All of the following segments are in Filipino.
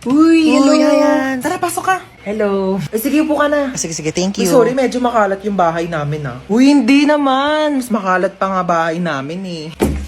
Uy, hello. Uy, Hayans. Tara, pasok ka. Hello. Sige, upo ka na. Sige, thank Uy, you. sorry, medyo makalat yung bahay namin, Uy, hindi naman. Mas makalat pa nga bahay namin,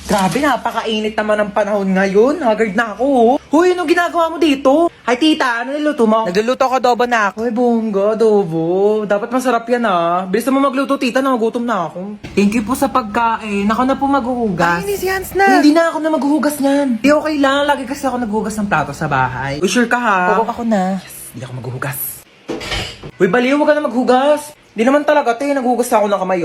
Grabe, napakainit naman ng panahon ngayon. Haggard na ako, Uy, anong ginagawa mo dito? Hi, tita. Ano niluto mo? Nagluluto ko adobo na ako. Uy, bongga, adobo. Dapat masarap yan, Bilis mo magluto, tita. Nagugutom na ako. Thank you po sa pagkain. Ako na po maghuhugas. Ay, hindi si Hans na. Hindi na ako na maghuhugas niyan. Di okay lang. Lagi kasi ako naghuhugas ng plato sa bahay. Uy, sure ka ha? Oo, ako na. Hindi ako maghuhugas. Uy, baliw, huwag ka na maghugas. Hindi naman talaga, naghuhugas ako ng kamay,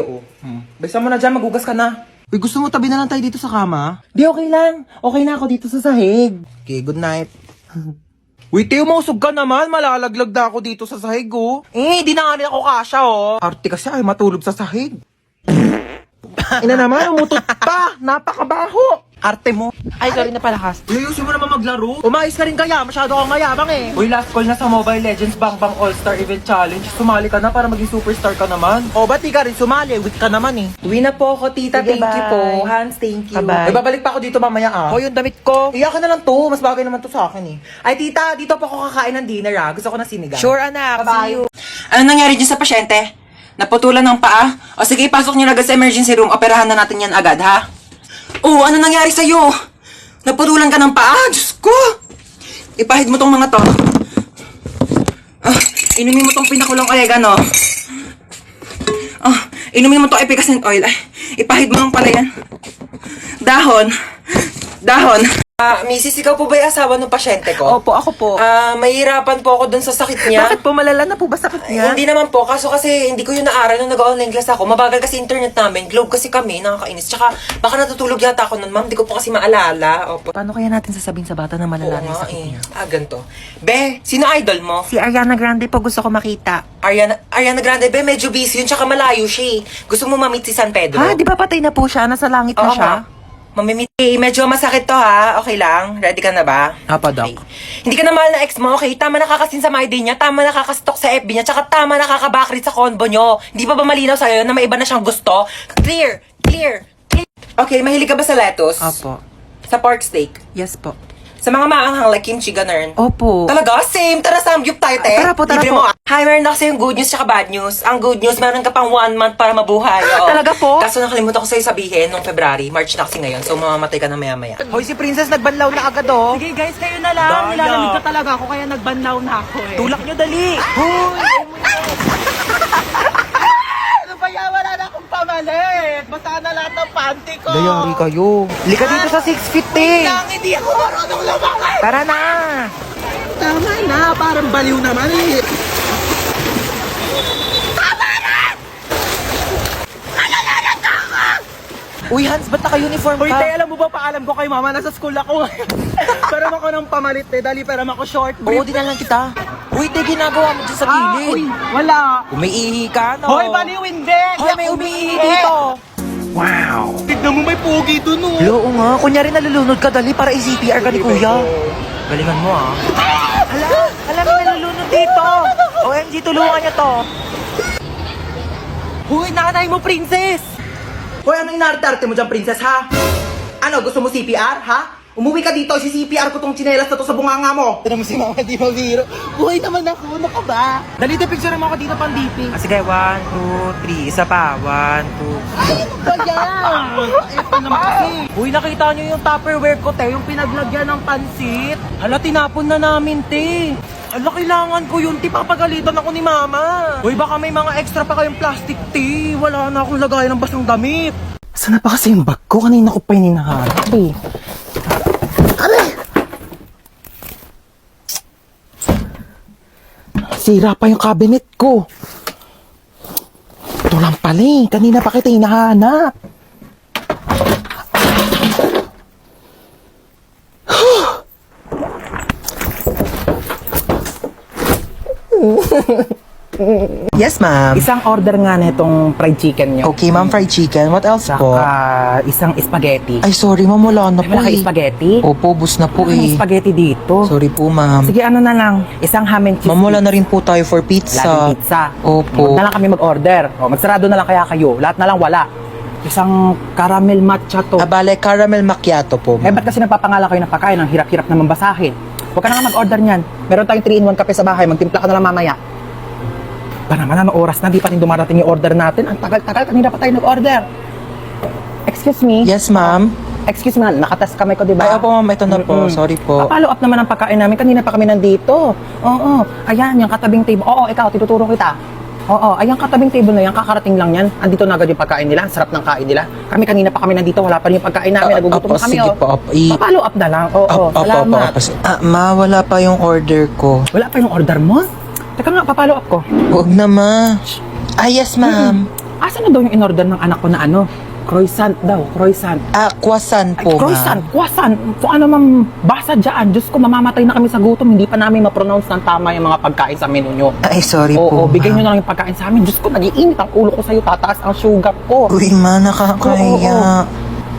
Bisa mo na dyan, maghugas ka na. Uy, gusto mo tabi na lang tayo dito sa kama? Di, okay lang. Okay na ako dito sa sahig. Okay, good night. Uy, Teo, mausog ka naman. Malalaglag na ako dito sa sahig, di na nga rin ako kasya, Arte kasi ay matulog sa sahig. Ina naman, umutot pa. Napakabaho. Arte mo. Ay, sorry na palakas. Uy, ayusin mo naman maglaro. Umayos ka rin kaya. Masyado kang mayabang Uy, last call na sa Mobile Legends Bang Bang All-Star Event Challenge. Sumali ka na para maging superstar ka naman. O, ba't di ka rin sumali? Weak ka naman Uwi na po ako, tita. Sige, thank you bye. po. Hans, thank you. Bye-bye. Ay, babalik pa ako dito mamaya, O, yung damit ko. Iyakan na lang to. Mas bagay naman to sa akin Ay, tita, dito po ako kakain ng dinner Gusto ko na sinigang. Sure, anak. Bye-bye. See you. Ano nangyari dyan sa pasyente? Naputulan ng paa? O sige, pasok niyo na agad sa emergency room. Operahan na natin yan agad, ha? Oh, ano nangyari sa'yo? Naputulan ka ng paa? Diyos ko! Ipahid mo tong mga to. Inumin mo tong pinakulong oregano. Inumin mo tong efficacent oil. Ay, ipahid mo lang pala yan. Dahon. Mrs. ikaw po ba yung asawa ng pasyente ko? Opo, ako po. Mahirapan po ako dun sa sakit niya. Bakit po malala na po ba sakit niya? Hindi naman po, kaso kasi hindi ko yun naaral nung nag-online class ako. Mabagal kasi internet namin, globe kasi kami, nakakainis. Tsaka baka natutulog yata ako nun, ma'am, di ko po kasi maalala. Opo. Paano kaya natin sasabihin sa bata na malala na yung sakit niya? Ganito. Be, sino idol mo? Si Ariana Grande po gusto ko makita. Ariana Grande, be, medyo busy yun, tsaka malayo siya Gusto mo ma-meet si San Pedro? Ha, di ba patay na po siya? Nasa langit na Oo siya? nga. Mamimit. Medyo masakit to ha. Okay lang? Ready ka na ba? Apa, Doc? Okay. Hindi ka na mahal na ex mo, okay? Tama nakakasin sa my day niya, tama nakakastok sa FB niya, tsaka tama nakakabakrit sa convo niyo. Hindi pa ba malinaw sa'yo na may iba na siyang gusto? Clear! Okay, mahilig ka ba sa lettuce? Opo. Sa pork steak? Yes po. Sa mga maanghang like kimchi, ganun? Opo. Talaga? Same! Tara, samgyup tayo, te! Tara po. Libre mo. Hi, meron na kasi yung good news tsaka bad news. Ang good news, meron ka pang 1 month para mabuhay. Oo. Talaga po? Kaso nakalimutan ko sa'yo sabihin nung February, March na kasi ngayon, so mamamatay ka na maya-maya. Hoy, si Princess nagbanlaw na agad, Sige guys, kayo na lang. Daya. Nilalamig ka talaga ako kaya nagbanlaw na ako Tulak nyo, dali! Ano ba yan? Wala na akong pamalit. Basta na lahat ng panty ko. Dayari kayo. Lika dito sa 6 feet, Lang, hindi ako marunong lumakay. Tara na! Tama na, parang baliw naman Uy, Hans, ba't naka-uniform Uy, ka? te, alam mo ba, paalam ko kay mama, nasa school ako. Pero ako ng pamalit, te. Dali, pero ako short Oo, brief. di na lang kita. Uy, te, ginagawa mo dyan sa Uy, gilid. wala. Umiihi ka, no? Hoy, baliw, hindi. Hoy, may umiihi dito. Tignan mo, may pogi dun, oh. Oo nga, kunyari nalulunod ka, dali para i-CPR ka ni Kuya. Galingan mo, Hala, may nalulunod dito. OMG, tulungan niyo to. Uy, nanay mo, Princess! Hoy, ano inarte-arte mo dyan, princess, ha? Ano, gusto mo CPR, ha? Umuwi ka dito, si-CPR ko tong tsinelas na to sa bunganga mo. Tignan mo si mama, di mo biro. Buhay naman ako, ano ka ba? Dali, picture mo ako dito pang DP. Sige, 1, 2, 3, isa pa. 1, 2. Ay, ano ba yan? Ito naman kasi. Uy, nakita nyo yung Tupperware ko, te, yung pinaglagyan ng pansit. Hala, tinapon na namin, te. Ala, kailangan ko yun, te, papagalitan ako ni mama. Uy, baka may mga extra pa kayong plastic, te. Wala na akong lagayan ng basang damit. Saan na pa kasi yung bag ko? Kanina ko pa yung hinahanap eh. Sira pa yung cabinet ko. Ito lang pala eh. Kanina pa kita hinahanap. Yes, ma'am. Isang order nga na itong fried chicken nyo. Okay, ma'am, fried chicken. What else po? Saka isang spaghetti. Ay, sorry, ma'am, wala na po Wala kang spaghetti? Opo, bus na po Walang spaghetti dito. Sorry po, ma'am. Sige, ano na lang. Isang ham and cheese. Ma'am, wala na rin po tayo for pizza. Laging pizza. Opo. Huwag na lang kami mag-order. O, magsarado na lang kaya kayo. Lahat na lang wala. Isang caramel matcha to. Abale, caramel macchiato po, Eh, ma'am. ba't kasi nagpapangala kayo ng pagkain? Ang hirap-hirap naman basahin. Huwag ka na nga mag-order niyan. Meron tayong 3-in-1 kape sa bahay. Magtimpla ka na lang mamaya. Ba naman, ano oras na? Di pa rin dumarating yung order natin. Ang tagal-tagal. Kanina pa tayo nag-order. Excuse me? Yes, ma'am. Excuse me, nakatas kamay ko, di ba? Ay, opo, ma'am. Ito na po. Sorry po. Follow up naman ang pagkain namin. Kanina pa kami nandito. Oo. Ayan, yung katabing table. Oo, ikaw, tinuturo kita. Oo, ayan katabing table na yan. Kakarating lang yan. Andito na agad yung pagkain nila. Ang sarap ng kain nila. Kami kanina pa kami nandito. Wala pa rin yung pagkain namin. Nagugutom Opo, na kami, sige po, opo. Follow up na lang. Oo, salamat. Ma, wala pa yung order ko. Wala pa yung order mo? Teka nga, papalo up ko. Huwag na, ma. Ah, yes, ma'am. Asan na daw yung in-order ng anak ko na ano? Croissant daw, croissant. Ah, kwasan Ay, po, croissant, ma'am. croissant. Kung ano mang basa dyan, Diyos ko, mamamatay na kami sa gutom. Hindi pa namin ma-pronounce ng tama yung mga pagkain sa menu nyo. Ay, sorry Oo, po, bigay nyo ma'am. na lang yung pagkain sa amin. Diyos ko, nag-iinit ang ulo ko sa'yo. Tataas ang sugar ko. Uy, ma, nakakahiya.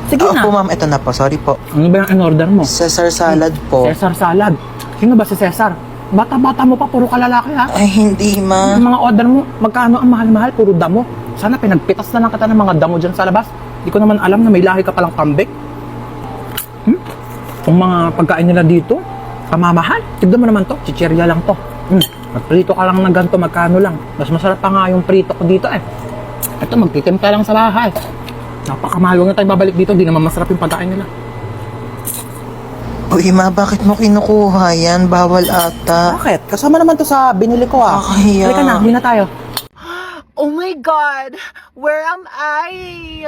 Sige na. Opo, ma'am. Ito na po. Sorry po. Ano ba yung in-order mo? Caesar salad po. Cesar salad. Sino ba si Cesar? Bata-bata mo pa, puro kalalaki ha? Ay, hindi, ma. Yung mga order mo, magkano ang mahal-mahal, puro damo. Sana pinagpitas na lang kita ng mga damo dyan sa labas. Di ko naman alam na may lahi ka palang kambing. Kung mga pagkain nila dito, kamamahal. Tignan mo naman to, chichirya lang to. Magprito ka lang ng ganito, magkano lang. Mas masarap pa nga yung prito ko dito eh. Ito, magtitimpa lang sa bahay. Napakamahal, huwag na tayo babalik dito, di naman masarap yung pagkain nila. Uy, ma, bakit mo kinukuha yan? Bawal ata. Bakit? Kasama naman to sa binili ko ah. Kakahiya. Halika na, hindi na tayo. Oh my God! Where am I?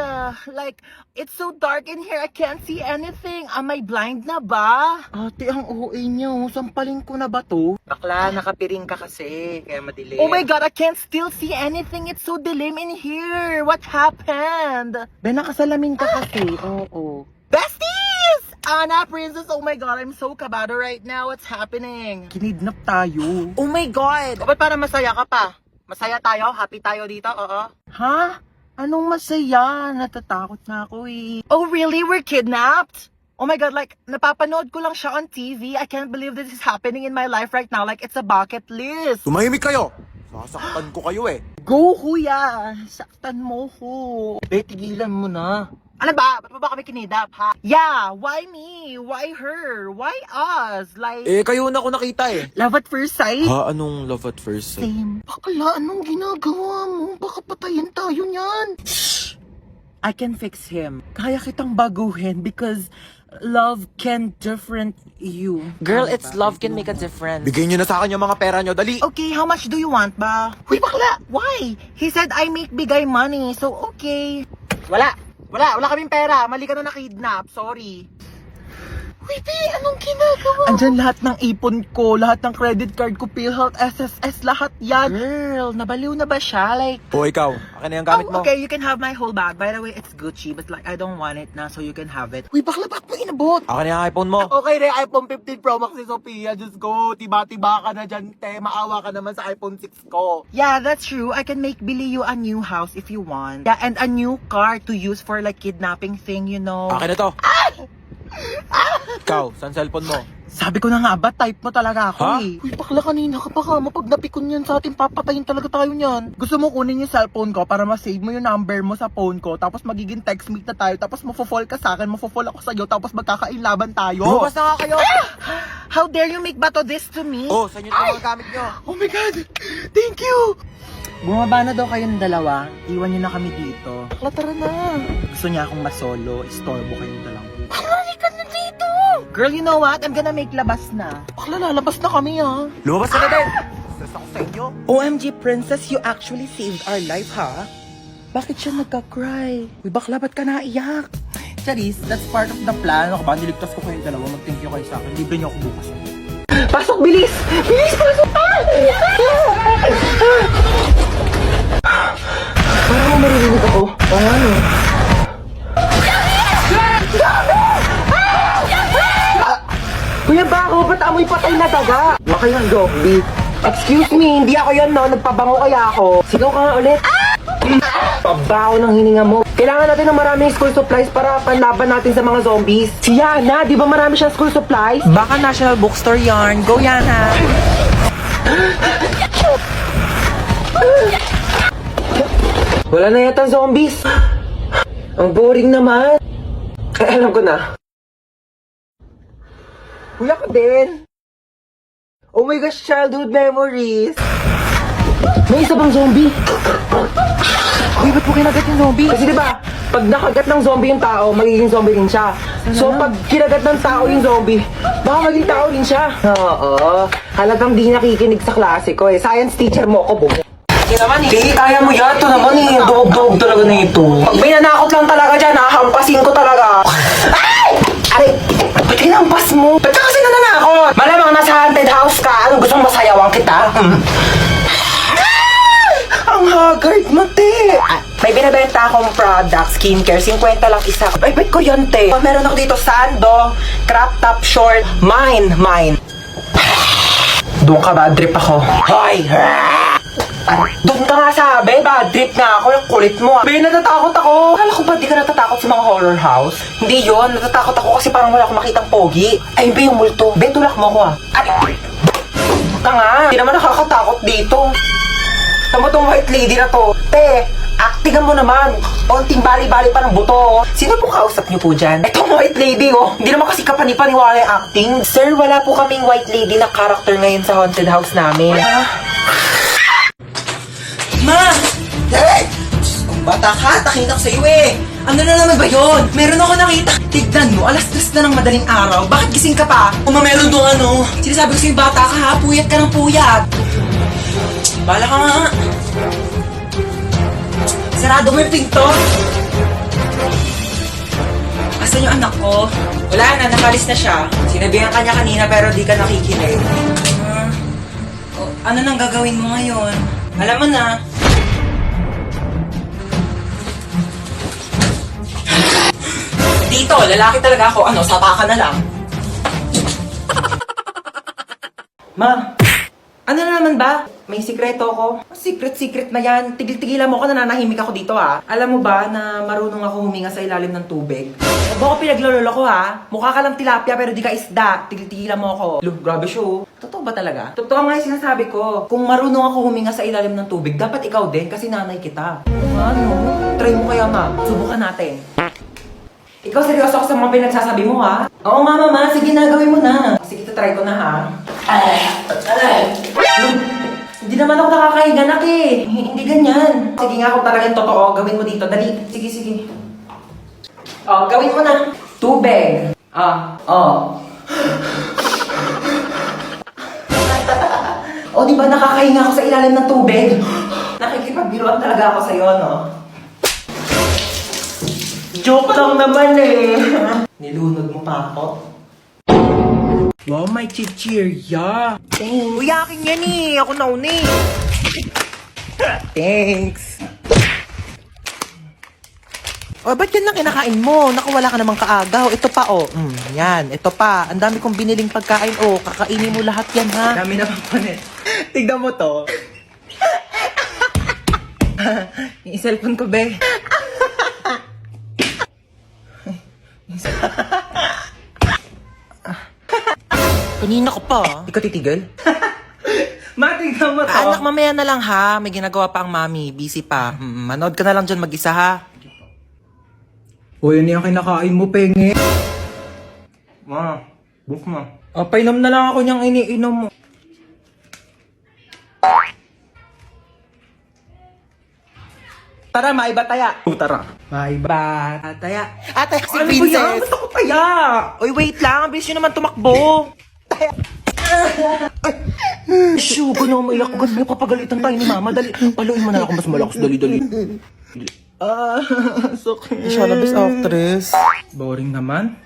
Like, it's so dark in here. I can't see anything. Am I blind na ba? Ate, ang OA niyo. Sampalin ko na ba to? Bakla, nakapiring ka kasi, kaya madilim. Oh my God, I can't still see anything. It's so dilim in here. What happened? Ben, nakasalamin ka kasi, oo. Besties! Anna, Princess, oh my God, I'm so kabado right now. What's happening? Kinidnap tayo. Oh my God! Ba't para masaya ka pa? Masaya tayo? Happy tayo dito? Oo. Ha? Anong masaya? Natatakot na ako eh. Oh really? We're kidnapped? Oh my God, like, napapanood ko lang siya on TV. I can't believe this is happening in my life right now. Like, it's a bucket list. Tumahimik kayo! Sasaktan ko kayo eh. Go, kuya! Saktan mo ko. Be, tigilan mo na. Ano ba? Ba't ba kami kinidap, ha? Yeah, why me? Why her? Why us? Like, Eh, kayo na ako nakita eh. love at first sight? Ha? Anong love at first sight? Same. Bakla, anong ginagawa mo? Baka patayin tayo niyan. I can fix him. Kaya kitang baguhin because love can different you. Girl, it's love can make a difference. Bigay nyo na sa akin yung mga pera nyo, dali! Okay, how much do you want ba? Uy, bakla! Why? He said I make bigay money, so okay. Wala kaming pera. Mali ka na nakidnap. Sorry. Wait, anong ginagawa? Andyan lahat ng ipon ko, lahat ng credit card ko, PhilHealth, SSS, lahat yan. Girl, nabaliw na ba siya? Like, O ikaw, akin na yung gamit mo. okay, you can have my whole bag. By the way, it's Gucci, but like, I don't want it na, so you can have it. Uy, bakla, bakit mo inabot? Akin na yung iPhone mo. Okay re, iPhone 15 Pro Max ni Sophia. Just go, tiba-tiba ka na dyan, te. Maawa ka naman sa iPhone 6 ko. Yeah, that's true. I can make Billy you a new house if you want. Yeah, and a new car to use for like kidnapping thing, you know. Akin na to. Ikaw, saan cellphone mo? Sabi ko na nga ba, type mo talaga ako Ha? eh. Uy, bakla, kanina ka pa ka mo. Pag napikon yan sa atin, papatayin talaga tayo niyan. Gusto mo kunin yung cellphone ko para ma-save mo yung number mo sa phone ko, tapos magiging text meet na tayo, tapos mafo-fall ka sa akin, mafo-fall ako sa'yo, tapos magkakainlaban tayo. Lumabas na nga kayo! How dare you make bato this to me? Oh, saan yun yung mga gamit nyo? Oh my God! Thank you! Bumaba na daw kayong dalawa. Iwan niyo na kami dito. Bakla, tara na. Gusto niya akong masolo. Istorbo kayong dalawa. Halika na dito! Girl, you know what? I'm gonna make labas na. Bakla, lalabas na kami ah. Lumabas ka na din! Stress ako sa inyo. OMG, Princess, you actually saved our life, ha? Bakit siya nagka-cry? Uy, bakla, ba't ka naiyak? Charis, that's part of the plan. Ako ba, niligtas ko kayong dalawa. Mag-thank you kayo sa akin. Libre niyo ako bukas. Pasok, bilis! Bilis, pasok! Parang maririnig ako. Ano? Kuya Bako, ba't amoy patay na daga? Baka yung zombie. Excuse me, hindi ako yun, no? Nagpabango kaya ako. Sigaw ka nga ulit. Pabaho ng hininga mo. Kailangan natin ng maraming school supplies para panlaban natin sa mga zombies. Si Yana, di ba marami siyang school supplies? Baka National Bookstore yarn. Go, Yana! Wala na yata zombies. Ang boring naman. Ay, alam ko na. Kuya ka din. Oh my gosh, childhood memories. May isa pang zombie. Uy, ba't mo kinagat yung zombie? Kasi diba, pag nakagat ng zombie yung tao, magiging zombie rin siya. So pag kinagat ng tao yung zombie, baka maging tao rin siya. Oo, halagang di nakikinig sa klase ko eh. Science teacher mo ako, bumo. Hindi, kaya mo yan. Ito naman eh. Dog talaga na ito. Pag may nanakot lang talaga dyan, hahampasin ko talaga. Ay! Aray! Ba't hinampas mo? Ba't ka kasi nananakot? Malamang nasa haunted house ka. Ano, gustong masayawan kita? Ang haggard mo, te. May binibenta akong product, skincare, 50 lang isa. Ay, ba't ko yan, te? Meron ako dito, sando, crop top short, mine. Doon ka, bad trip ako. Hoy! Doon ka nga sabi, bad trip nga ako, yung kulit mo. Be, natatakot ako. Akala ko ba di ka natatakot sa mga horror house? Hindi yon, natatakot ako kasi parang wala akong makitang pogi. Ay, be, yung multo. Be, tulak mo ako ah. Ay, ka nga. Hindi naman nakakatakot dito. Tama tong white lady na to. Te, actingan mo naman. Onting bali-bali pa ng buto. Sino po kausap niyo po dyan? Itong white lady, oh. Hindi naman kasi kapanipaniwala yung acting. Sir, wala po kaming white lady na character ngayon sa haunted house namin. Ma! Hey! Kung bata ka, takin ako sa'yo eh. Ano na naman ba yun? Meron ako nakita. Tignan mo, alas 3 na ng madaling araw. Bakit gising ka pa? Kung meron doon ano, sinasabi ko sa'yo bata ka ha, puyat ka ng puyat. Bala ka nga. Sarado mo yung pinto. Asan yung anak ko? Wala na, nakalis na siya. Sinabihan ka niya kanina pero di ka nakikinig. Ano nang gagawin mo ngayon? Alam mo na. Dito, lalaki talaga ako. Ano, sapa ka na lang. Ma, ano na naman ba? May sikreto ako. Secret na yan. Tigil-tigilan mo ako, nananahimik ako dito ha. Alam mo ba na marunong ako huminga sa ilalim ng tubig? Baka pinaglololo ko ha. Mukha ka lang tilapia pero di ka isda. Tigil-tigilan mo ako. Look, grabe show. Totoo ba talaga? Totoo nga yung sinasabi ko. Kung marunong ako huminga sa ilalim ng tubig, dapat ikaw din kasi nanay kita. Ano? Try mo kaya ma. Subukan natin. Ikaw seryoso ako sa mga pinagsasabi mo ha? Oo nga mama, sige na, gawin mo na. Sige, try ko na ha. Hindi naman ako nakakahiga nak eh. Hindi ganyan. Sige nga kung talagang totoo, gawin mo dito. Dali. Sige. Oh, gawin mo na. Tubig. Oh, di ba nakakahinga ako sa ilalim ng tubig? Nakikipagbiruan talaga ako sa'yo, no? Joke lang naman eh. Nilunod mo pa ako. Wow, may chichirya. Thanks. Uy, akin yan eh. Ako nauna eh. Thanks. O, ba't yan lang kinakain mo? Naku, wala ka namang kaagaw. Ito pa, oh. Yan, ito pa. Ang dami kong biniling pagkain, oh. Kakainin mo lahat yan, ha? Dami na pampanin. Tignan mo to. Yung cellphone ko, be. Kanina ka pa. Di ka titigil? Matignan mo to. Anak, mamaya na lang ha. May ginagawa pa ang mami. Busy pa. Manood ka na lang dyan mag-isa ha. O, yan yung kinakain mo, penge. Ma, book mo. Painom na lang ako niyang iniinom mo. Tara, maiba taya. Tara. Bye, bye. Taya. Taya si Ano ba yan? Princess. Gusto ko taya. Uy, wait lang. Ang bilis nyo naman tumakbo. Taya. Shoo, gano'n maiyak ko. Gano'n papagalitan tayo ni mama. Dali. Paluin mo na ako mas malakas. Dali. So cute. Siya na best actress. Boring naman.